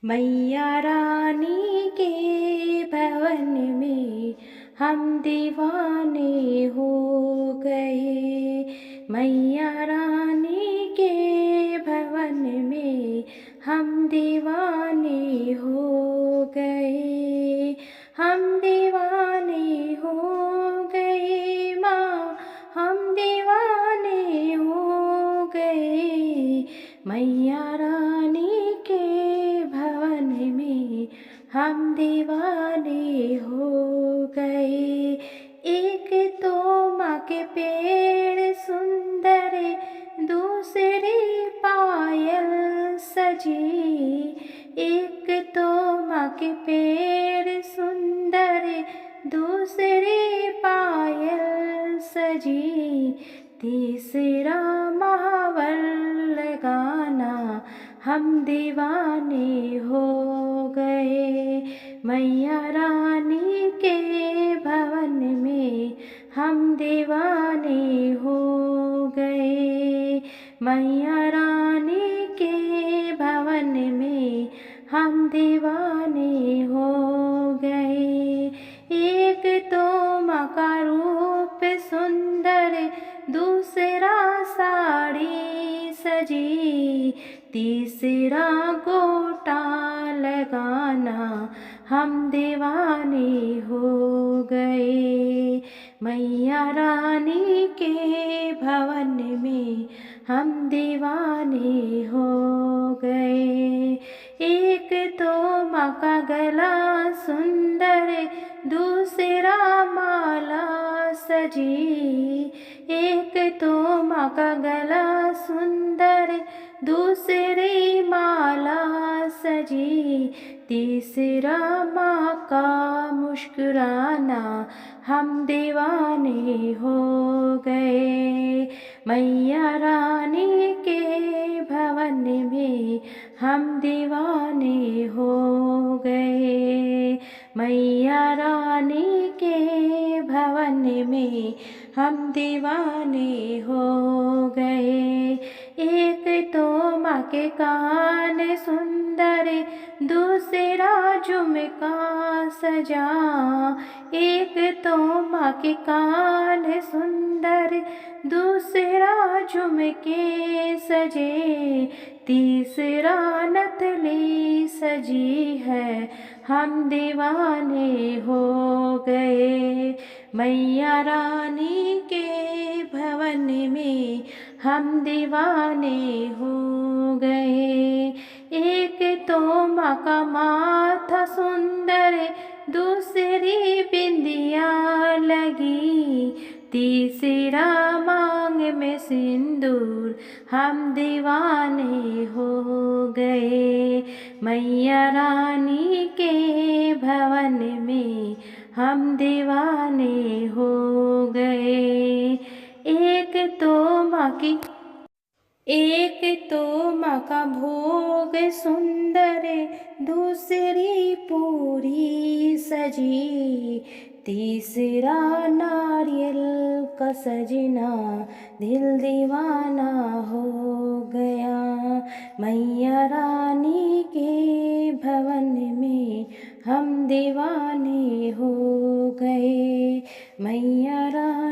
मैया रानी के भवन में हम दीवाने हो गए। मैया रानी के भवन में हम दीवाने हो गए। हम दीवाने हो गए माँ, हम दीवाने हो गए। मैया रानी के भवन में हम दीवाने हो गए। एक तो माँ के पेड़ सुंदर, दूसरी पायल सजी। एक तो माँ के पेड़ सुंदर, दूसरी पायल सजी। तीसरा महावर गाना हम दीवाने हो गए। मैया रानी के भवन में हम दीवाने हो गए। मैया रानी के भवन में हम दीवाने हो गए। एक तो माँ का रूप सुंदर, दूसरा साड़ी सजी। तीसरा गोटा लगाना हम दीवाने हो गए। मैया रानी के भवन में हम दीवाने हो गए। एक तो माँ का गला सुंदर, दूसरा माला सजी। एक तो माँ का गला सुंदर, दूसरी माला सजी। तीसरा माँ का मुस्कुराना हम दीवाने हो गए। मैया रानी के भवन में हम दीवाने हो गए। मैया रानी के भवन में हम दीवाने हो गए। एक तो माँ के कान सुंदर, दूसरा झुमका सजा। एक तो माँ के कान सुंदर, दूसरा झुमके सजे। तीसरा नथली सजी है, हम दीवाने हो गए। मैया रानी के भवन में हम दीवाने हो गए। एक तो माँ का माथा सुंदर, दूसरी बिंदिया लगी। तीसरा मांग में सिंदूर, हम दीवाने हो गए। मैया रानी के भवन में हम दीवाने हो गए। एक तो माँ का भोग सुंदर, दूसरी पूरी सजी। तीसरा नारियल का सजना, दिल दीवाना हो गया। मैया रानी के भवन में हम दीवाने हो गए। मैया रानी